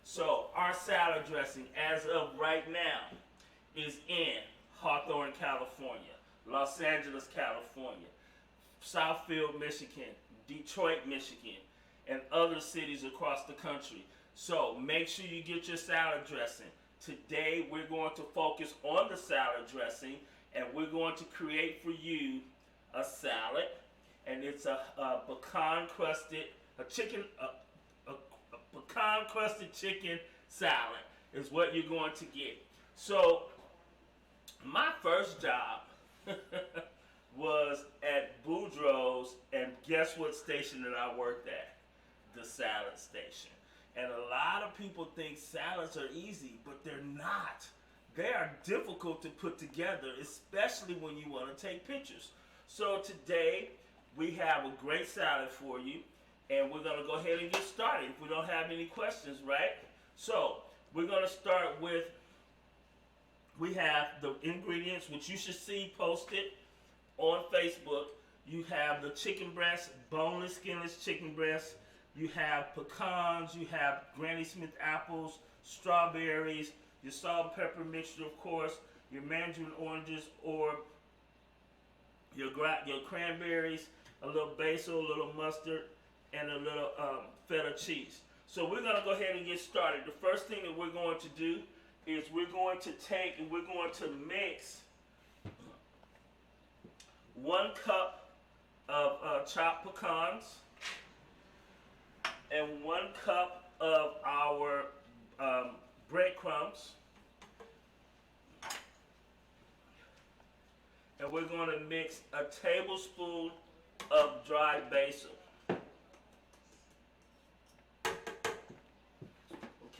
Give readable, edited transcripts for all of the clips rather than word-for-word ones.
So our salad dressing as of right now is in Hawthorne, California, Los Angeles, California, Southfield, Michigan, Detroit, Michigan, and other cities across the country. So make sure you get your salad dressing. Today we're going to focus on the salad dressing, and we're going to create for you a salad, and it's a pecan crusted pecan crusted chicken salad is what you're going to get. So my first job was at Boudreaux's, and guess what station that I worked at? The salad station. And a lot of people think salads are easy, but they're not. They are difficult to put together, especially when you want to take pictures. So today we have a great salad for you, and we're going to go ahead and get started if we don't have any questions, right? So we're going to start with, we have the ingredients, which you should see posted on Facebook. You have the chicken breast, boneless, skinless chicken breast. You have pecans, you have Granny Smith apples, strawberries, your salt and pepper mixture, of course, your mandarin oranges, or your cranberries, a little basil, a little mustard, and a little feta cheese. So we're going to go ahead and get started. The first thing that we're going to do is we're going to take and we're going to mix 1 cup of chopped pecans and 1 cup of our breadcrumbs. And we're going to mix a tablespoon of dried basil.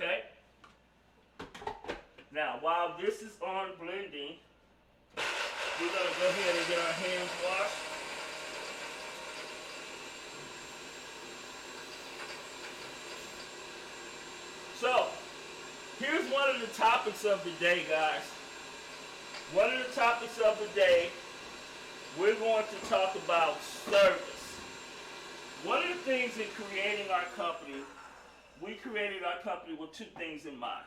Okay? Now, while this is on blending, we're going to go ahead and get our hands washed. So, here's one of the topics of the day, guys. One of the topics of the day, we're going to talk about service. One of the things in creating our company, we created our company with 2 things in mind: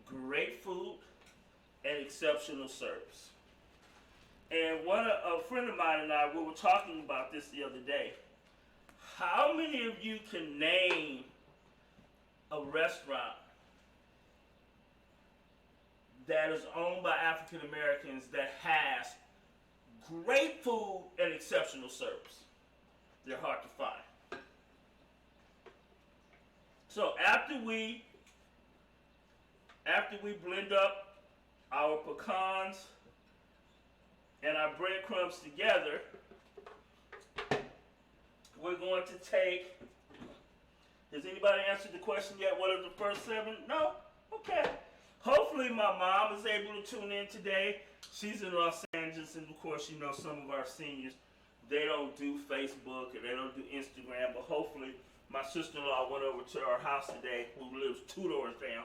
great food and exceptional service. And a friend of mine and I, we were talking about this the other day. How many of you can name a restaurant that is owned by African Americans that has great food and exceptional service? They're hard to find. So after we blend up our pecans and our breadcrumbs together, we're going to take, has anybody answered the question yet? What are the first 7? No? Okay. Hopefully my mom is able to tune in today. She's in Los Angeles, and of course, you know, some of our seniors, they don't do Facebook and they don't do Instagram, but hopefully my sister-in-law went over to our house today, who lives 2 doors down,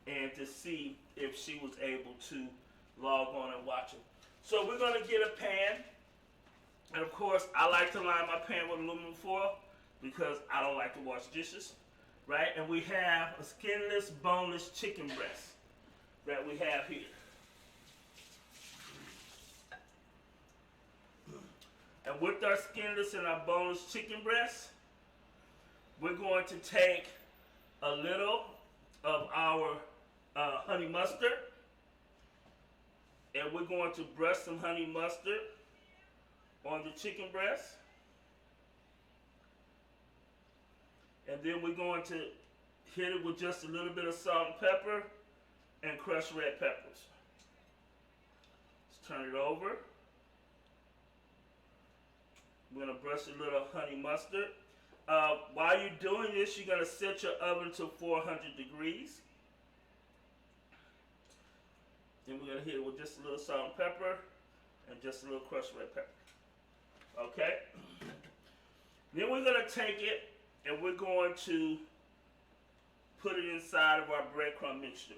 and to see if she was able to log on and watch it. So we're going to get a pan, and of course I like to line my pan with aluminum foil because I don't like to wash dishes, right? And we have a skinless, boneless chicken breast that we have here. And with our skinless and our boneless chicken breast, we're going to take a little of our honey mustard, and we're going to brush some honey mustard on the chicken breast. And then we're going to hit it with just a little bit of salt and pepper and crushed red peppers. Let's turn it over. We're going to brush a little honey mustard. While you're doing this, you're going to set your oven to 400 degrees. Then we're going to hit it with just a little salt and pepper and just a little crushed red pepper. Okay? Then we're going to take it and we're going to put it inside of our breadcrumb mixture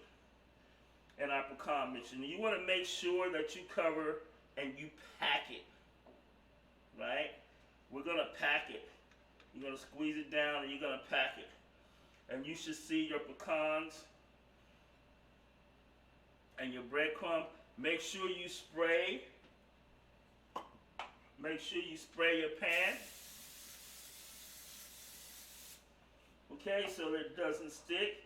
and our pecan mixture. And you want to make sure that you cover and you pack it. Right? We're going to pack it. You're going to squeeze it down and you're going to pack it. And you should see your pecans and your breadcrumb. Make sure you spray. Make sure you spray your pan. Okay, so that it doesn't stick.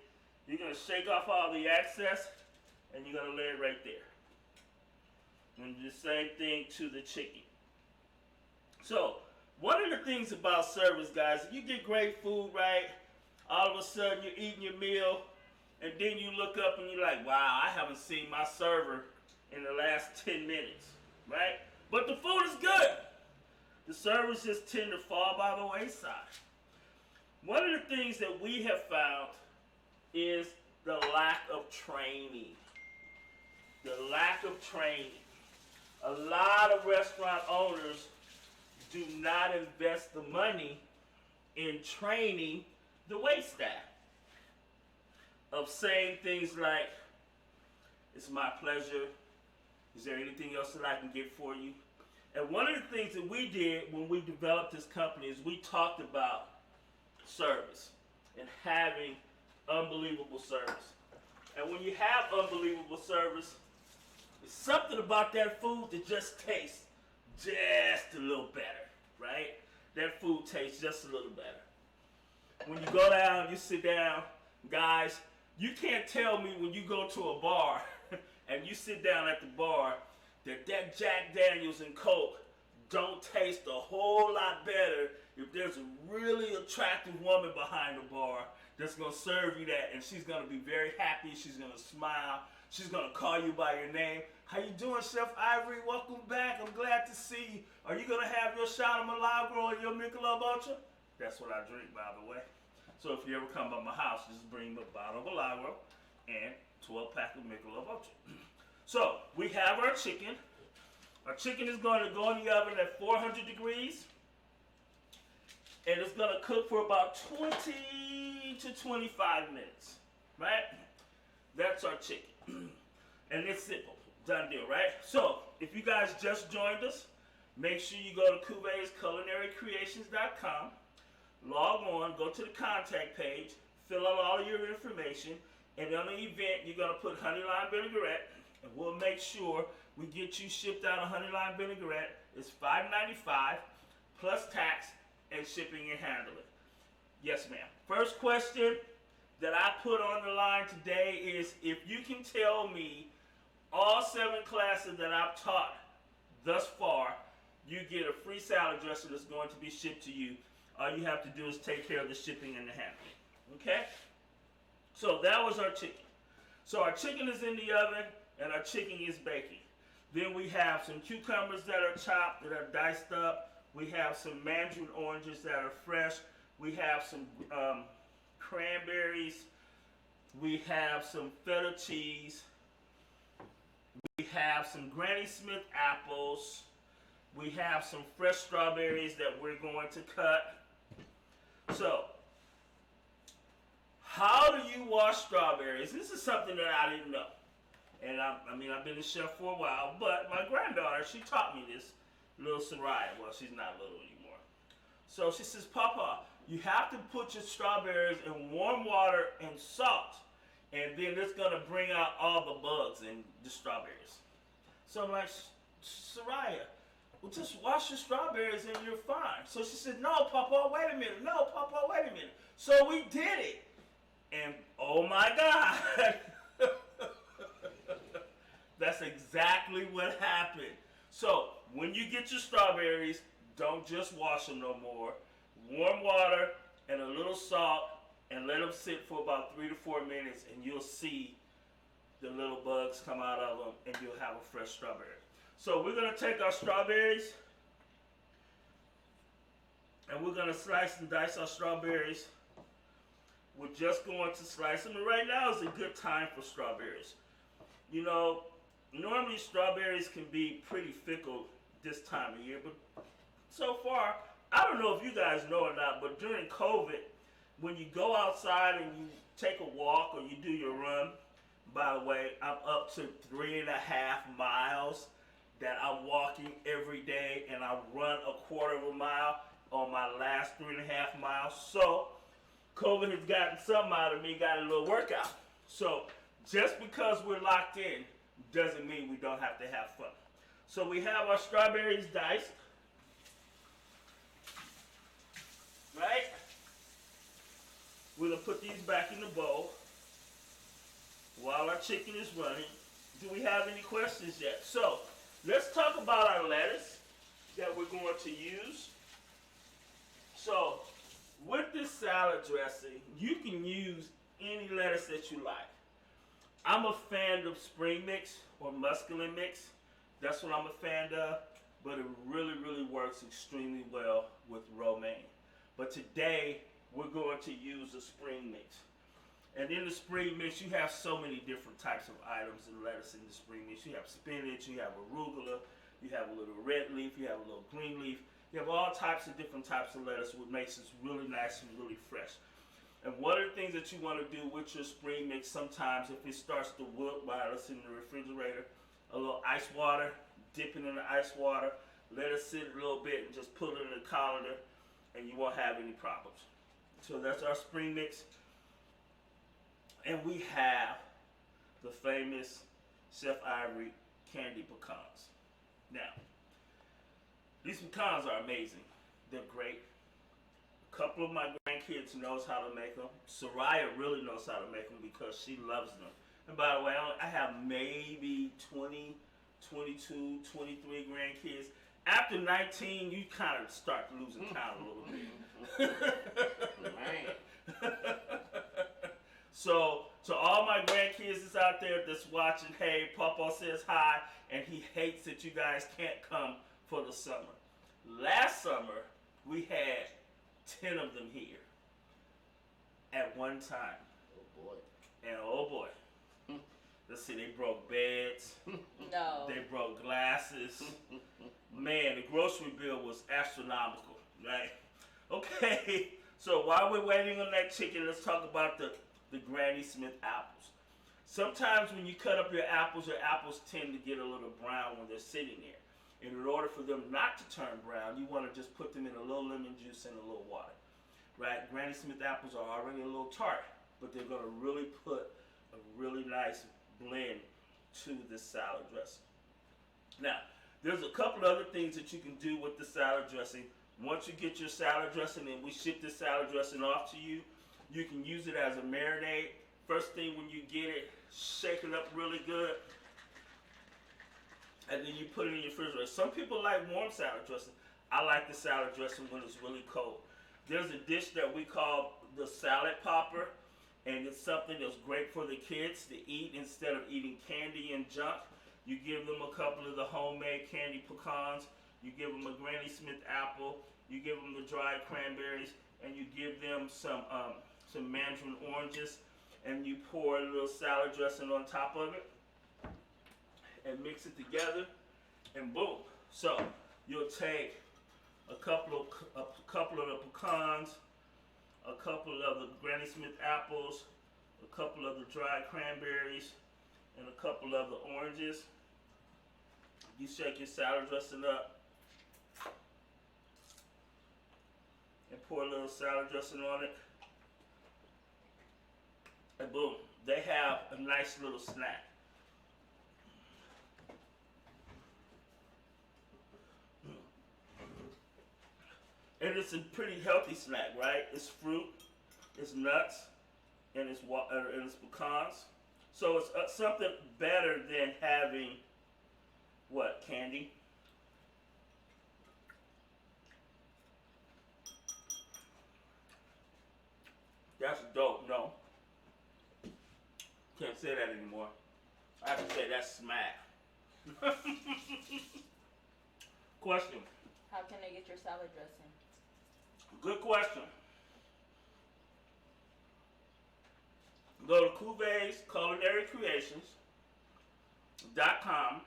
You're going to shake off all the excess and you're going to lay it right there. And do the same thing to the chicken. So, one of the things about service, guys, if you get great food, right, all of a sudden you're eating your meal, and then you look up and you're like, wow, I haven't seen my server in the last 10 minutes, right? But the food is good. The servers just tend to fall by the wayside. One of the things that we have found is the lack of training. The lack of training. A lot of restaurant owners do not invest the money in training the waitstaff of saying things like, it's my pleasure, is there anything else that I can get for you? And one of the things that we did when we developed this company is we talked about service and having unbelievable service. And when you have unbelievable service, there's something about that food that just tastes just a little better, right? That food tastes just a little better. When you go down, you sit down, guys, you can't tell me when you go to a bar and you sit down at the bar that Jack Daniels and Coke don't taste a whole lot better if there's a really attractive woman behind the bar that's going to serve you that, and she's going to be very happy, she's going to smile, she's going to call you by your name. How you doing, Chef Ivory? Welcome back. I'm glad to see you. Are you going to have your shot of Milagro and your Michelob Ultra? That's what I drink, by the way. So if you ever come by my house, just bring a bottle of Milagro and 12-pack of Michelob Ultra. So we have our chicken. Our chicken is going to go in the oven at 400 degrees. And it's going to cook for about 20 to 25 minutes, right? That's our chicken. And it's simple. Done deal, right? So, if you guys just joined us, make sure you go to Cuvee'sCulinaryCreations.com, log on, go to the contact page, fill out all of your information, and on the event, you're going to put honey lime vinaigrette, and we'll make sure we get you shipped out a honey lime vinaigrette. It's $5.95 plus tax and shipping and handling. Yes, ma'am. First question that I put on the line today is, if you can tell me all 7 classes that I've taught thus far, you get a free salad dressing that's going to be shipped to you. All you have to do is take care of the shipping and the handling. Okay? So that was our chicken. So our chicken is in the oven and our chicken is baking. Then we have some cucumbers that are chopped, that are diced up. We have some mandarin oranges that are fresh. We have some cranberries. We have some feta cheese. We have some Granny Smith apples. We have some fresh strawberries that we're going to cut. So, how do you wash strawberries? This is something that I didn't know. And I've been a chef for a while, but my granddaughter, she taught me this, little Soraya. Well, she's not little anymore. So she says, Papa, you have to put your strawberries in warm water and salt, and then it's going to bring out all the bugs in the strawberries. So I'm like, Soraya, well, just wash your strawberries and you're fine. So she said, no, Papa, wait a minute. No, Papa, wait a minute. So we did it. And oh my God. That's exactly what happened. So when you get your strawberries, don't just wash them no more. Warm water and a little salt, and let them sit for about 3 to 4 minutes, and you'll see the little bugs come out of them, and you'll have a fresh strawberry. So we're going to take our strawberries, and we're going to slice and dice our strawberries. We're just going to slice them, and right now is a good time for strawberries. You know, normally strawberries can be pretty fickle this time of year, but so far, I don't know if you guys know or not, but during COVID, when you go outside and you take a walk or you do your run, by the way, I'm up to 3.5 miles that I'm walking every day, and I run a quarter of a mile on my last 3.5 miles. So COVID has gotten something out of me, got a little workout. So just because we're locked in doesn't mean we don't have to have fun. So we have our strawberries diced, right? We're gonna put these back in the bowl while our chicken is running. Do we have any questions yet? So let's talk about our lettuce that we're going to use. So with this salad dressing, you can use any lettuce that you like. I'm a fan of spring mix or muscadine mix. That's what I'm a fan of, but it really, really works extremely well with romaine. But today, we're going to use a spring mix. And in the spring mix, you have so many different types of items in lettuce in the spring mix. You have spinach, you have arugula, you have a little red leaf, you have a little green leaf. You have all types of different types of lettuce, which makes this really nice and really fresh. And one of the things that you want to do with your spring mix, sometimes if it starts to wilt while it's in the refrigerator, a little ice water, dip it in the ice water, let it sit a little bit and just put it in the colander and you won't have any problems. So that's our spring mix. And we have the famous Chef Ivory candy pecans. Now, these pecans are amazing. They're great. A couple of my grandkids knows how to make them. Soraya really knows how to make them because she loves them. And by the way, I have maybe 20, 22, 23 grandkids. After 19, you kind of start losing count a little bit. Man. So, to all my grandkids that's out there that's watching, hey, Papa says hi, and he hates that you guys can't come for the summer. Last summer, we had 10 of them here at one time. Oh boy. And oh boy. Let's see, they broke beds. No. They broke glasses. Man, the grocery bill was astronomical, right? Okay, so while we're waiting on that chicken, let's talk about the Granny Smith apples. Sometimes when you cut up your apples tend to get a little brown when they're sitting there. And in order for them not to turn brown, you want to just put them in a little lemon juice and a little water, right? Granny Smith apples are already a little tart, but they're going to really put a really nice blend to this salad dressing. Now, there's a couple other things that you can do with the salad dressing. Once you get your salad dressing and we ship this salad dressing off to you, you can use it as a marinade. First thing when you get it, shake it up really good. And then you put it in your refrigerator. Some people like warm salad dressing. I like the salad dressing when it's really cold. There's a dish that we call the salad popper, and it's something that's great for the kids to eat instead of eating candy and junk. You give them a couple of the homemade candy pecans, you give them a Granny Smith apple, you give them the dried cranberries, and you give them some mandarin oranges, and you pour a little salad dressing on top of it, and mix it together, and boom. So you'll take a couple of the pecans, a couple of the Granny Smith apples, a couple of the dried cranberries, and a couple of the oranges. You shake your salad dressing up and pour a little salad dressing on it, and boom, they have a nice little snack. And it's a pretty healthy snack, right? It's fruit, it's nuts, and it's pecans. So it's something better than having, what, candy? That's dope, no. Can't say that anymore. I have to say that's smack. Question. How can I get your salad dressing? Good question. Go to Cuvee's Culinary Creations.com.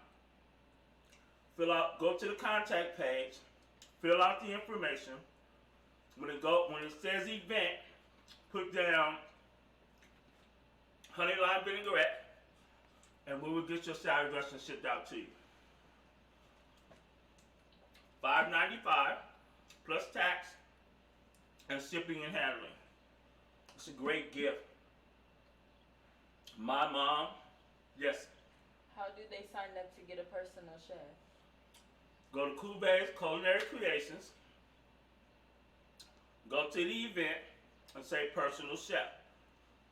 Go to the contact page. Fill out the information. When it says event, put down honey lime vinaigrette, and we will get your salad dressing shipped out to you. $5.95 plus tax and shipping and handling. It's a great gift. My mom, yes, How do they sign up to get a personal chef? go to Cuvee's Culinary Creations, go to the event, and say personal chef.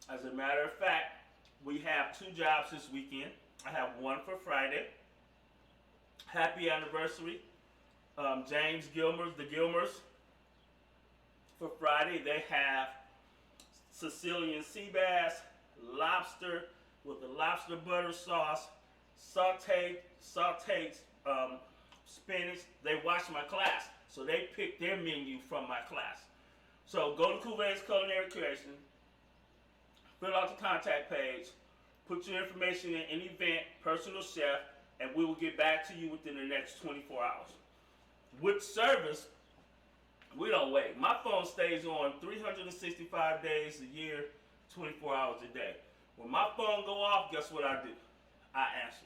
As a matter of fact, we have 2 jobs this weekend. I have one for Friday. Happy anniversary, James Gilmer's, the Gilmers. For Friday, they have Sicilian sea bass, lobster with the lobster butter sauce, sauteed spinach. They watch my class, so they pick their menu from my class. So go to Cuvee's Culinary Creation, fill out the contact page, put your information in an event, personal chef, and we will get back to you within the next 24 hours. With service, we don't wait. My phone stays on 365 days a year, 24 hours a day. When my phone go off, guess what I do? I answer.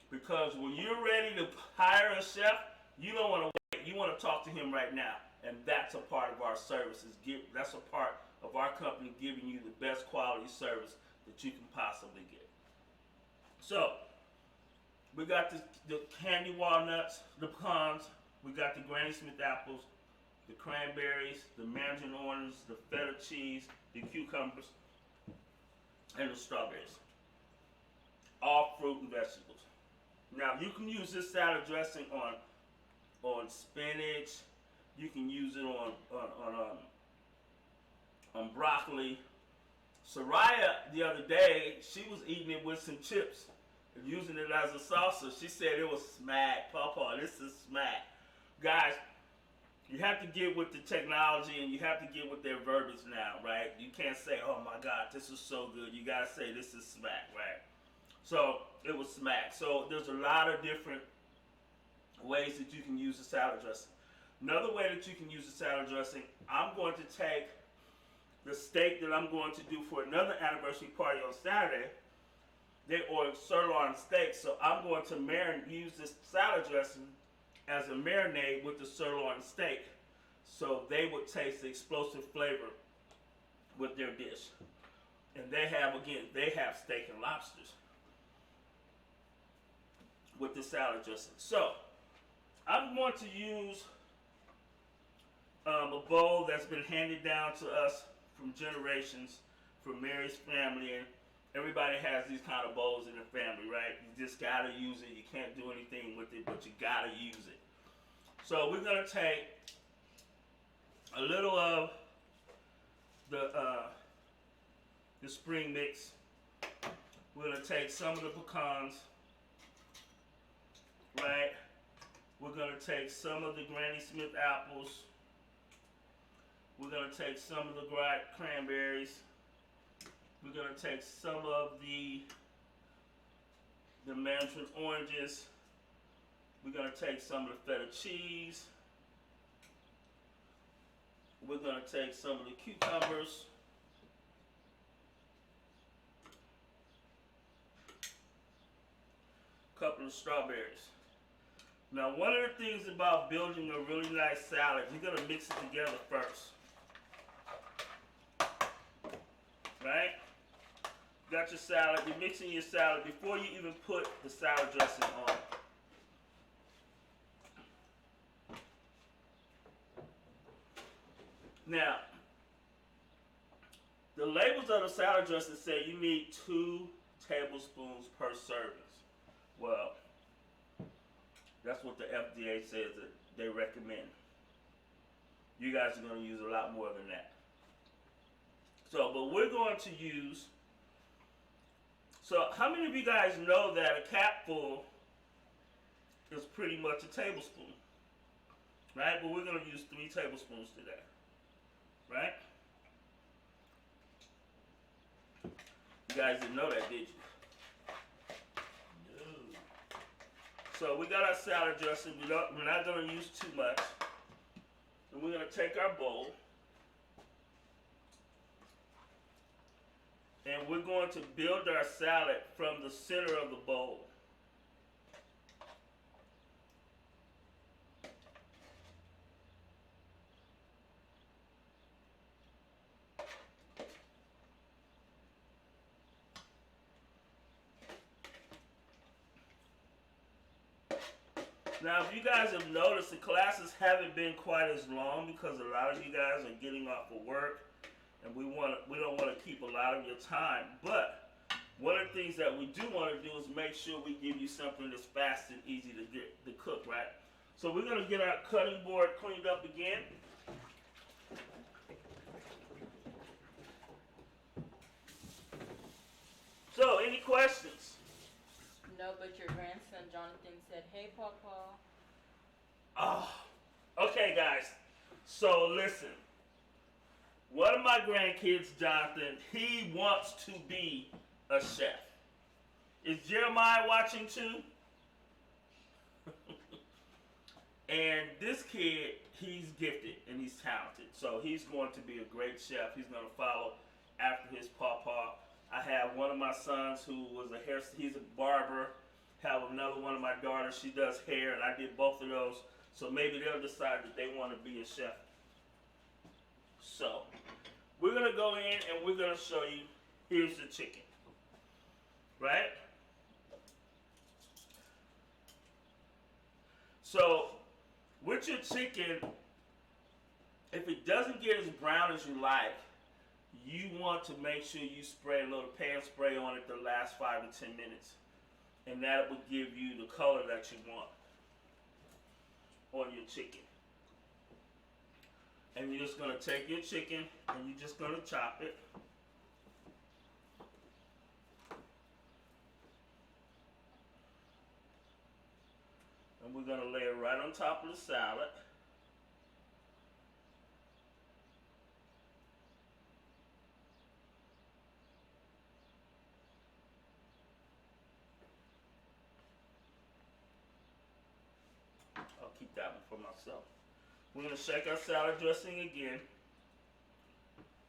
Because when you're ready to hire a chef, you don't want to wait. You want to talk to him right now. And that's a part of our services. That's a part of our company giving you the best quality service that you can possibly get. So, we got the candy walnuts, the pecans, we got the Granny Smith apples, the cranberries, the mandarin oranges, the feta cheese, the cucumbers, and the strawberries. All fruit and vegetables. Now you can use this salad dressing on spinach. You can use it on broccoli. Soraya the other day, she was eating it with some chips and using it as a salsa. She said it was smack. Papa, this is smack. Guys, you have to get with the technology and you have to get with their verbiage now, right? You can't say, oh my God, this is so good. You gotta say this is smack, right? So it was smack. So there's a lot of different ways that you can use the salad dressing. Another way that you can use the salad dressing, I'm going to take the steak that I'm going to do for another anniversary party on Saturday. They ordered sirloin steak, so I'm going to use this salad dressing as a marinade with the sirloin steak, so they would taste the explosive flavor with their dish. And they have steak and lobsters with the salad dressing. So I'm going to use a bowl that's been handed down to us from generations, from Mary's family, and everybody has these kind of bowls in their family, right? You just gotta use it. You can't do anything with it, but you gotta use it. So we're gonna take a little of the spring mix. We're gonna take some of the pecans, right? We're gonna take some of the Granny Smith apples. We're gonna take some of the cranberries. We're gonna take some of the mandarin oranges. We're gonna take some of the feta cheese. We're gonna take some of the cucumbers. A couple of strawberries. Now, one of the things about building a really nice salad, you're gonna mix it together first. Right? Got your salad, you're mixing your salad before you even put the salad dressing on. Now, the labels of the salad dressing say you need 2 tablespoons per serving. Well, that's what the FDA says that they recommend. You guys are going to use a lot more than that. So, but we're going to use, so how many of you guys know that a capful is pretty much a tablespoon? Right? But we're going to use 3 tablespoons today. Right? You guys didn't know that, did you? No. So we got our salad dressing. We're not going to use too much. And we're going to take our bowl. And we're going to build our salad from the center of the bowl. Now, if you guys have noticed, the classes haven't been quite as long because a lot of you guys are getting off of work, and we don't want to keep a lot of your time. But one of the things that we do want to do is make sure we give you something that's fast and easy to cook, right? So we're going to get our cutting board cleaned up again. So, any questions? No, but your grandson Jonathan said, "Hey, Papa." Oh, okay, guys. So listen, one of my grandkids, Jonathan, he wants to be a chef. Is Jeremiah watching too? And this kid, he's gifted and he's talented. So he's going to be a great chef. He's going to follow after his papa. I have one of my sons who was he's a barber. Have another one of my daughters, she does hair, and I did both of those. So maybe they'll decide that they want to be a chef. So we're going to go in and we're going to show you, here's the chicken. Right? So with your chicken, if it doesn't get as brown as you like, you want to make sure you spray a little pan spray on it the last 5 to 10 minutes. And that will give you the color that you want on your chicken. And you're just going to take your chicken and you're just going to chop it. And we're going to lay it right on top of the salad. I'll keep that one for myself. We're going to shake our salad dressing again.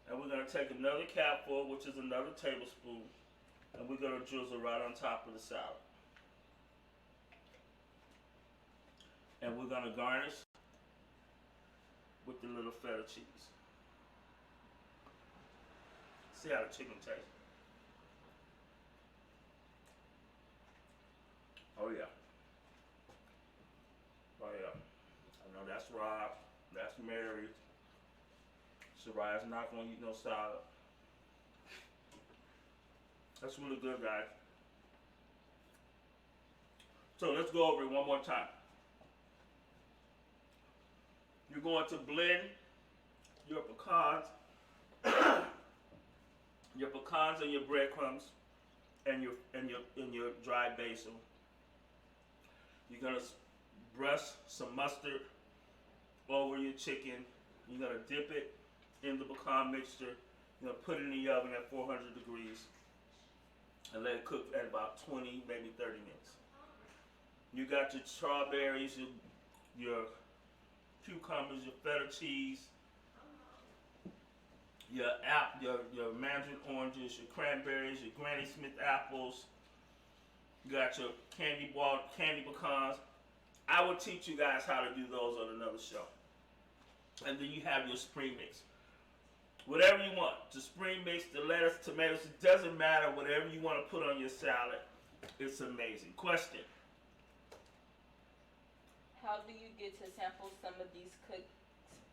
And we're going to take another capful, which is another tablespoon, and we're going to drizzle right on top of the salad. And we're going to garnish with the little feta cheese. See how the chicken tastes. Oh yeah. Oh yeah. I know that's Rob. That's Mary. Soraya's not going to eat no salad. That's really good, guys. So let's go over it one more time. You're going to blend your pecans, and your breadcrumbs, and your dry basil. You're gonna brush some mustard over your chicken. You're gonna dip it in the pecan mixture. You're gonna put it in the oven at 400 degrees and let it cook at about 20, maybe 30 minutes. You got your strawberries, your cucumbers, your feta cheese, your mandarin oranges, your cranberries, your Granny Smith apples. You got your candy pecans. I will teach you guys how to do those on another show. And then you have your spring mix. Whatever you want, the spring mix, the lettuce, tomatoes, it doesn't matter. Whatever you want to put on your salad, it's amazing. Question. How do you get to sample some of these cooks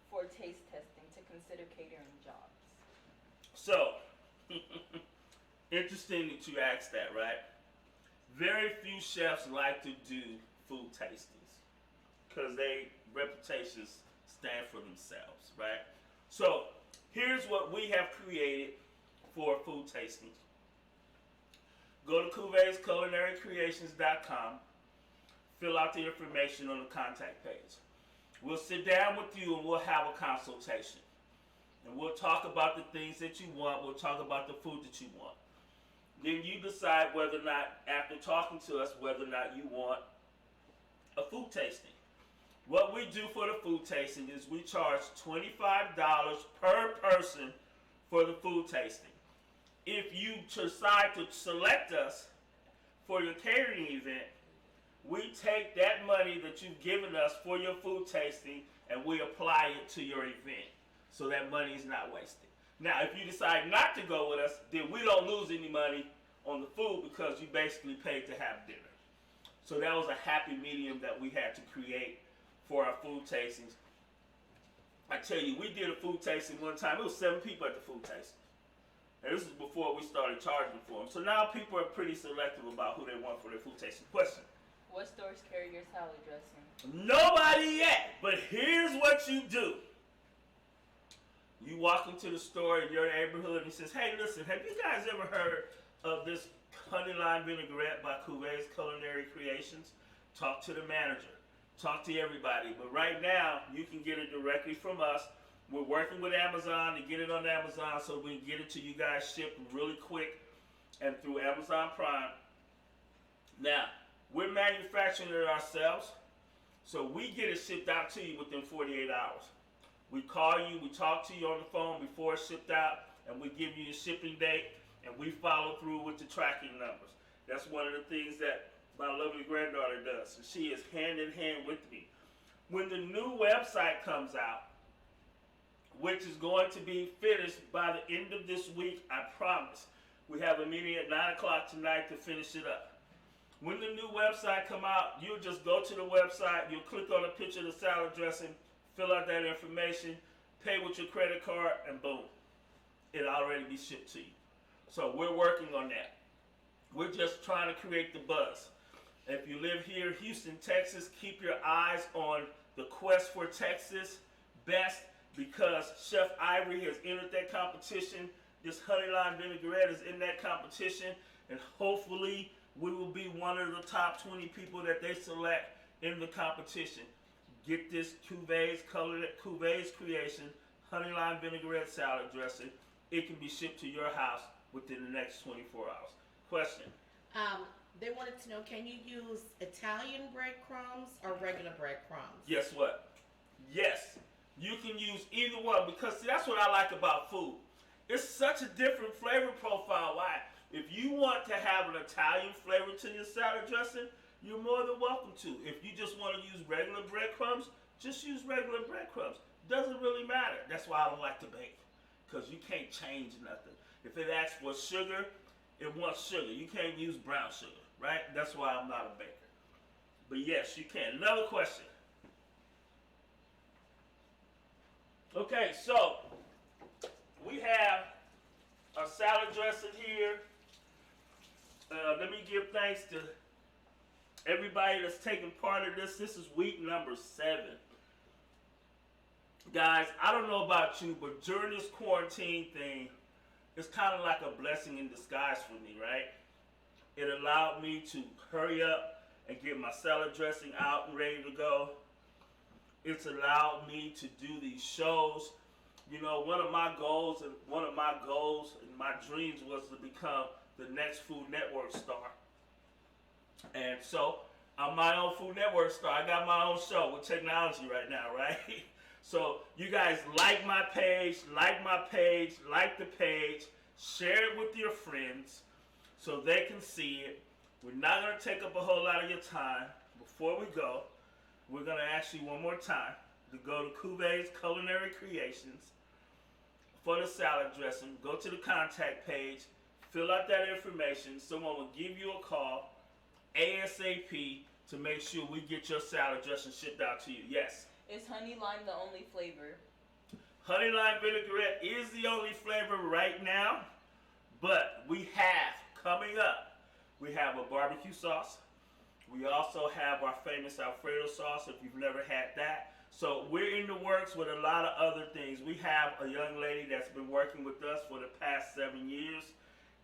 for taste testing to consider catering jobs? So, interesting that you asked that, right? Very few chefs like to do food tastings because their reputations stand for themselves, right? So, here's what we have created for food tastings. Go to Cuvee's CulinaryCreations.com. Fill out the information on the contact page. We'll sit down with you and we'll have a consultation. And we'll talk about the things that you want. We'll talk about the food that you want. Then you decide whether or not, after talking to us, whether or not you want a food tasting. What we do for the food tasting is we charge $25 per person for the food tasting. If you decide to select us for your catering event, we take that money that you've given us for your food tasting and we apply it to your event. So that money is not wasted. Now, if you decide not to go with us, then we don't lose any money on the food because you basically paid to have dinner. So that was a happy medium that we had to create for our food tastings. I tell you, we did a food tasting one time. It was 7 people at the food tasting. And this is before we started charging for them. So now people are pretty selective about who they want for their food tasting. Question. What stores carry your salad dressing? Nobody yet, but here's what you do. You walk into the store in your neighborhood and he says, hey, listen, have you guys ever heard of this honey lime vinaigrette by Cuvee's Culinary Creations? Talk to the manager. Talk to everybody. But right now, you can get it directly from us. We're working with Amazon to get it on Amazon so we can get it to you guys shipped really quick and through Amazon Prime. Now, we're manufacturing it ourselves, so we get it shipped out to you within 48 hours. We call you, we talk to you on the phone before it's shipped out, and we give you your shipping date, and we follow through with the tracking numbers. That's one of the things that my lovely granddaughter does, and she is hand in hand with me. When the new website comes out, which is going to be finished by the end of this week, I promise. We have a meeting at 9 o'clock tonight to finish it up. When the new website come out, you'll just go to the website, you'll click on a picture of the salad dressing, fill out that information, pay with your credit card, and boom, it'll already be shipped to you. So we're working on that. We're just trying to create the buzz. If you live here in Houston, Texas, keep your eyes on the Quest for Texas Best, because Chef Ivory has entered that competition. This honey lime vinaigrette is in that competition, and hopefully we will be one of the top 20 people that they select in the competition. Get this Cuvee's Creation honey lime vinaigrette salad dressing. It can be shipped to your house within the next 24 hours. Question? They wanted to know, can you use Italian breadcrumbs or regular breadcrumbs? Guess what? Yes. You can use either one, because see, that's what I like about food. It's such a different flavor profile. Why? If you want to have an Italian flavor to your salad dressing, you're more than welcome to. If you just want to use regular breadcrumbs, just use regular breadcrumbs. Doesn't really matter. That's why I don't like to bake, because you can't change nothing. If it asks for sugar, it wants sugar. You can't use brown sugar, right? That's why I'm not a baker. But yes, you can. Another question. Okay, so we have a salad dressing here. Let me give thanks to everybody that's taking part of this. This is week number 7. Guys, I don't know about you, but during this quarantine thing, it's kind of like a blessing in disguise for me, right? It allowed me to hurry up and get my salad dressing out and ready to go. It's allowed me to do these shows. You know, one of my goals and my dreams was to become the next Food Network star. And so, I'm my own Food Network star. I got my own show with technology right now, right? So, you guys like my page, like the page, share it with your friends so they can see it. We're not going to take up a whole lot of your time. Before we go, we're going to ask you one more time to go to Cuvee's Culinary Creations for the salad dressing. Go to the contact page, fill out that information. Someone will give you a call ASAP to make sure we get your salad dressing shipped out to you. Yes? Is honey lime the only flavor? Honey lime vinaigrette is the only flavor right now, but we have, coming up, we have a barbecue sauce. We also have our famous Alfredo sauce, if you've never had that. So we're in the works with a lot of other things. We have a young lady that's been working with us for the past 7 years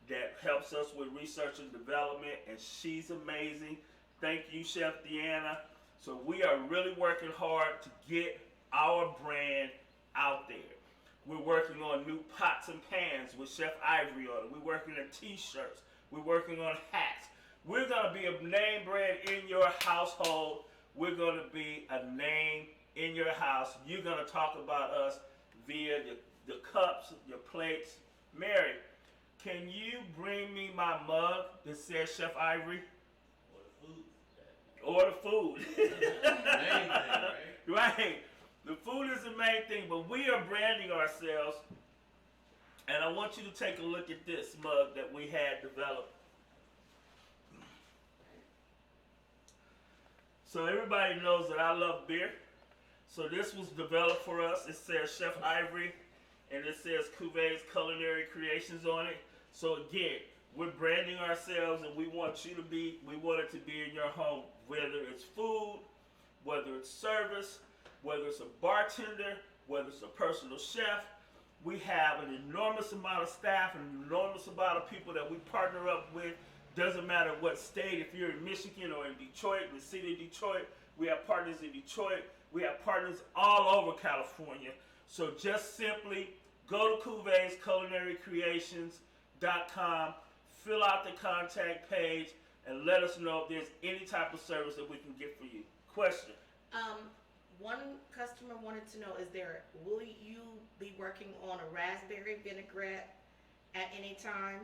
that helps us with research and development, and she's amazing. Thank you, Chef Deanna. So we are really working hard to get our brand out there. We're working on new pots and pans with Chef Ivory on it. We're working on t-shirts. We're working on hats. We're going to be a name brand in your household. We're going to be a name in your house. You're going to talk about us via the cups, your plates. Mary, can you bring me my mug that says Chef Ivory? Or the food. Main thing, right? Right. The food is the main thing, but we are branding ourselves. And I want you to take a look at this mug that we had developed. So everybody knows that I love beer. So this was developed for us. It says Chef Ivory, and it says Cuvee's Culinary Creations on it. So again, we're branding ourselves, and we want it to be in your home, whether it's food, whether it's service, whether it's a bartender, whether it's a personal chef. We have an enormous amount of staff, an enormous amount of people that we partner up with. Doesn't matter what state, if you're in Michigan or in Detroit, in the city of Detroit, we have partners in Detroit. We have partners all over California. So just simply go to Cuvee's Culinary Creations.com, fill out the contact page, and let us know if there's any type of service that we can get for you. Question. One customer wanted to know, will you be working on a raspberry vinaigrette at any time?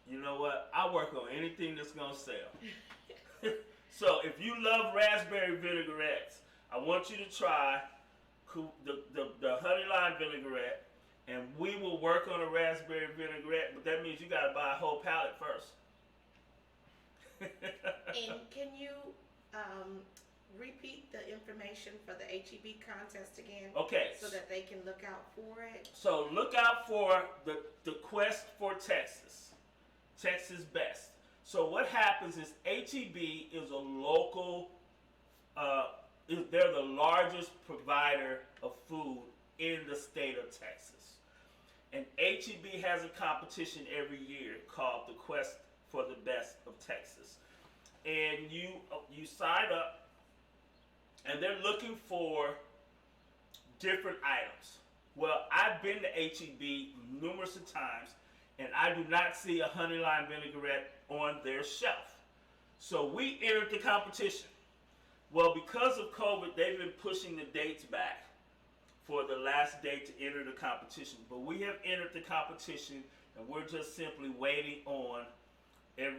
You know what? I work on anything that's gonna sell. So if you love raspberry vinaigrettes, I want you to try the honey lime vinaigrette, and we will work on a raspberry vinaigrette. But that means you gotta buy a whole pallet first. And can you repeat the information for the HEB contest again? Okay. So that they can look out for it. So look out for the Quest for Texas. Texas Best. So what happens is HEB is a local, they're the largest provider of food in the state of Texas. And HEB has a competition every year called the Quest for the Best of Texas. And you sign up, and they're looking for different items. Well, I've been to HEB numerous of times, and I do not see a honey lime vinaigrette on their shelf. So we entered the competition. Well, because of COVID, they've been pushing the dates back for the last date to enter the competition. But we have entered the competition, and we're just simply waiting on them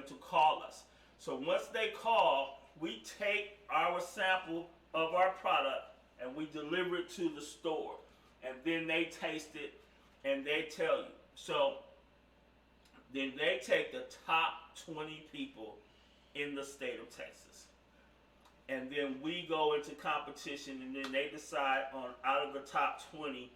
to call us. So once they call, we take our sample of our product and we deliver it to the store. And then they taste it and they tell you. So then they take the top 20 people in the state of Texas. And then we go into competition, and then they decide on out of the top 20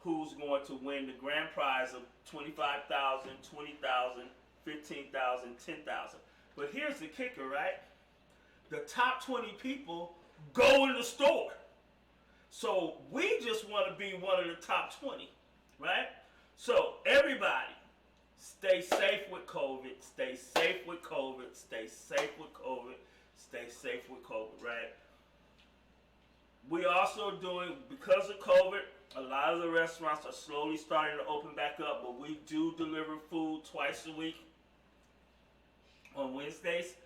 who's going to win the grand prize of $25,000, $20,000, $15,000, $10,000. But here's the kicker, right? The top 20 people go in the store. So we just want to be one of the top 20, right? So everybody, stay safe with COVID, stay safe with COVID, stay safe with COVID, stay safe with COVID, right? We also doing, because of COVID, a lot of the restaurants are slowly starting to open back up, but we do deliver food twice a week on Wednesdays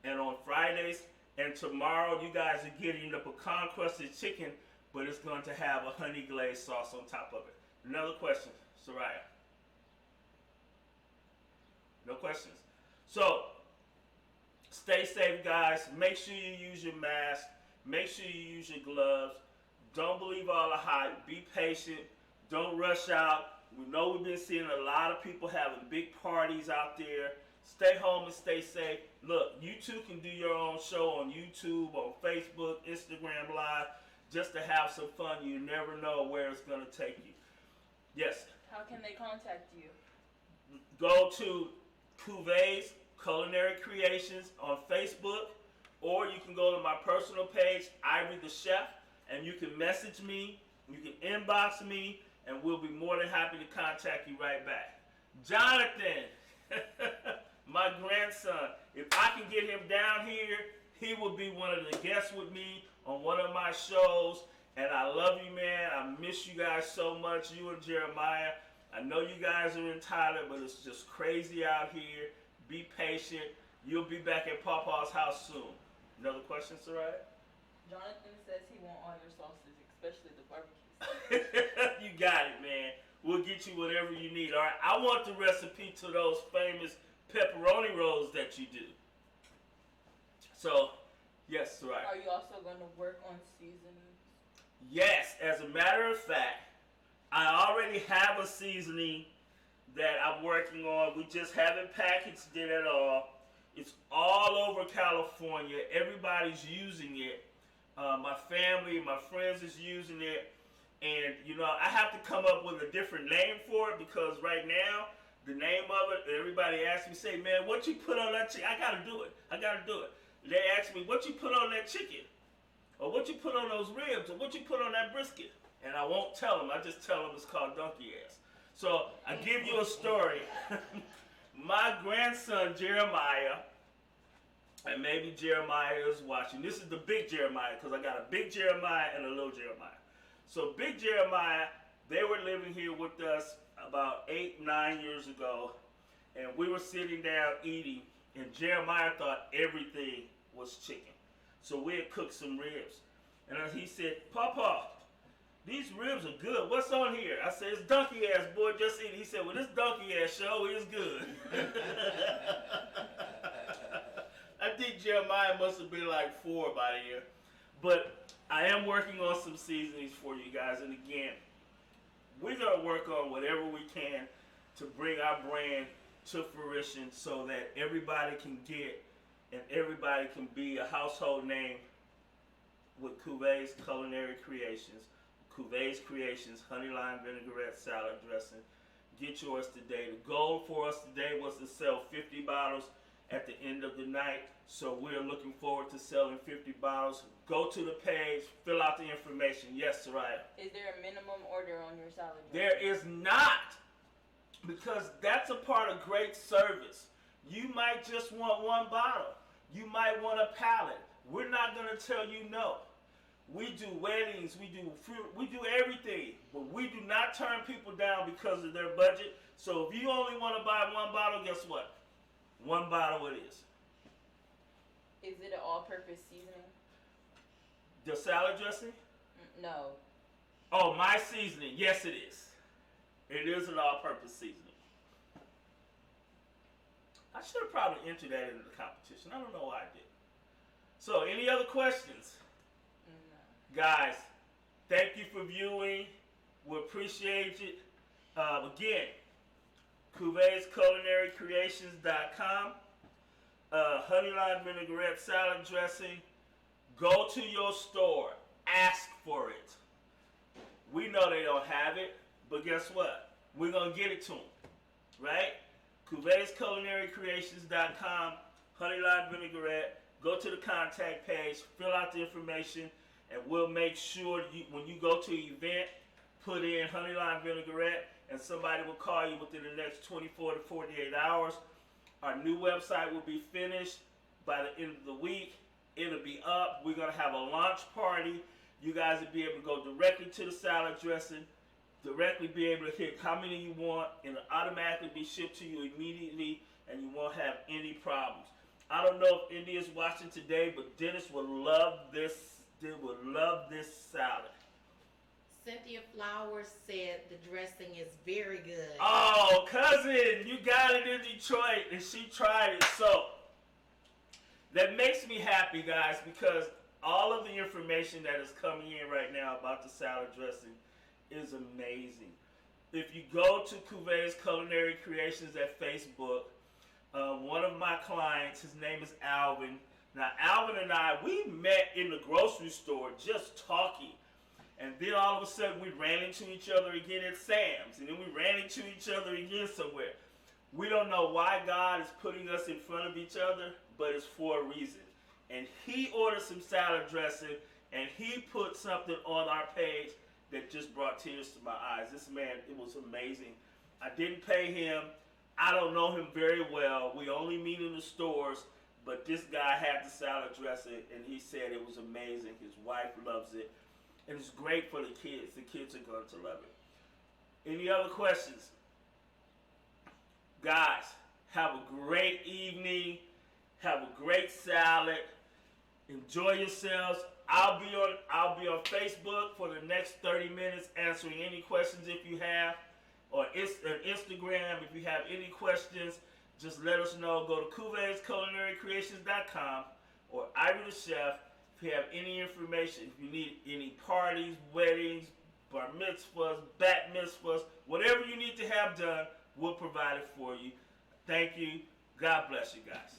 and on Fridays. And tomorrow you guys are getting the pecan crusted chicken, but it's going to have a honey glazed sauce on top of it. Another question, Soraya? No questions? So, stay safe, guys. Make sure you use your mask. Make sure you use your gloves. Don't believe all the hype. Be patient. Don't rush out. We know we've been seeing a lot of people having big parties out there. Stay home and stay safe. Look, you too can do your own show on YouTube, on Facebook, Instagram Live, just to have some fun. You never know where it's going to take you. Yes? How can they contact you? Go to Cuvee's Culinary Creations on Facebook, or you can go to my personal page, Ivory the Chef, and you can message me, you can inbox me, and we'll be more than happy to contact you right back. Jonathan, my grandson, if I can get him down here, he will be one of the guests with me on one of my shows. And I love you, man. I miss you guys so much, you and Jeremiah. I know you guys are in Tyler, but it's just crazy out here. Be patient. You'll be back at Papa's house soon. Another question, Soraya? Jonathan says he wants all your sauces, especially the barbecue. You got it, man. We'll get you whatever you need. All right. I want the recipe to those famous pepperoni rolls that you do. So, yes, Soraya. Are you also going to work on seasoning? Yes, as a matter of fact, I already have a seasoning that I'm working on. We just haven't packaged it at all. It's all over California. Everybody's using it. My family, my friends is using it. And, you know, I have to come up with a different name for it because right now, the name of it, everybody asks me, say, man, what you put on that chicken? I got to do it. They ask me, what you put on that chicken? Or what you put on those ribs? Or what you put on that brisket? And I won't tell them. I just tell them it's called donkey ass. So I give you a story. My grandson, Jeremiah, and maybe Jeremiah is watching. This is the big Jeremiah because I got a big Jeremiah and a little Jeremiah. So big Jeremiah, they were living here with us about 8-9 years ago, and we were sitting down eating, and Jeremiah thought everything was chicken. So we had cooked some ribs. And he said, Papa, these ribs are good. What's on here? I said, it's donkey ass, boy, just eat it. He said, well, this donkey ass show is good. I think Jeremiah must have been like 4 by then. But I am working on some seasonings for you guys. And again, we're going to work on whatever we can to bring our brand to fruition so that everybody can get and everybody can be a household name with Cuvee's Culinary Creations. Cuvee's Creations Honey Lime Vinaigrette Salad Dressing. Get yours today. The goal for us today was to sell 50 bottles at the end of the night. So we're looking forward to selling 50 bottles. Go to the page, fill out the information. Yes, Soraya. Is there a minimum order on your salad dressing? There is not, because that's a part of great service. You might just want 1 bottle. You might want a pallet. We're not going to tell you no. We do weddings, we do fruit, we do everything, but we do not turn people down because of their budget. So if you only want to buy 1 bottle, guess what? 1 bottle it is. Is it an all-purpose seasoning? The salad dressing? No. Oh, my seasoning. Yes, it is. It is an all-purpose seasoning. I should have probably entered that into the competition. I don't know why I did. So, any other questions? No. Guys, thank you for viewing. We appreciate it. Again, Cuvee's Culinary Creations.com. Honey lime vinaigrette salad dressing. Go to your store. Ask for it. We know they don't have it, but guess what? We're going to get it to them. Right? Cuvee's Culinary Creations.com. Honey lime vinaigrette. Go to the contact page. Fill out the information. And we'll make sure when you go to an event, put in honey lime vinaigrette, and somebody will call you within the next 24 to 48 hours. Our new website will be finished by the end of the week. It'll be up. We're going to have a launch party. You guys will be able to go directly to the salad dressing, directly be able to hit how many you want, and it'll automatically be shipped to you immediately, and you won't have any problems. I don't know if India's watching today, but Dennis would love this. They would love this salad. Cynthia Flowers said the dressing is very good. Oh, cousin, you got it in Detroit, and she tried it. So that makes me happy, guys, because all of the information that is coming in right now about the salad dressing is amazing. If you go to Cuvee's Culinary Creations at Facebook, one of my clients, his name is Alvin. Now, Alvin and I, we met in the grocery store just talking. And then all of a sudden, we ran into each other again at Sam's. And then we ran into each other again somewhere. We don't know why God is putting us in front of each other, but it's for a reason. And he ordered some salad dressing, and he put something on our page that just brought tears to my eyes. This man, it was amazing. I didn't pay him. I don't know him very well. We only meet in the stores. But this guy had the salad dressing, and he said it was amazing. His wife loves it. And it's great for the kids. The kids are going to love it. Any other questions? Guys, have a great evening. Have a great salad. Enjoy yourselves. I'll be on Facebook for the next 30 minutes answering any questions if you have. Or Instagram if you have any questions. Just let us know. Go to Cuvee's Culinary Creations.com or Ivory the Chef. If you have any information, if you need any parties, weddings, bar mitzvahs, bat mitzvahs, whatever you need to have done, we'll provide it for you. Thank you. God bless you guys.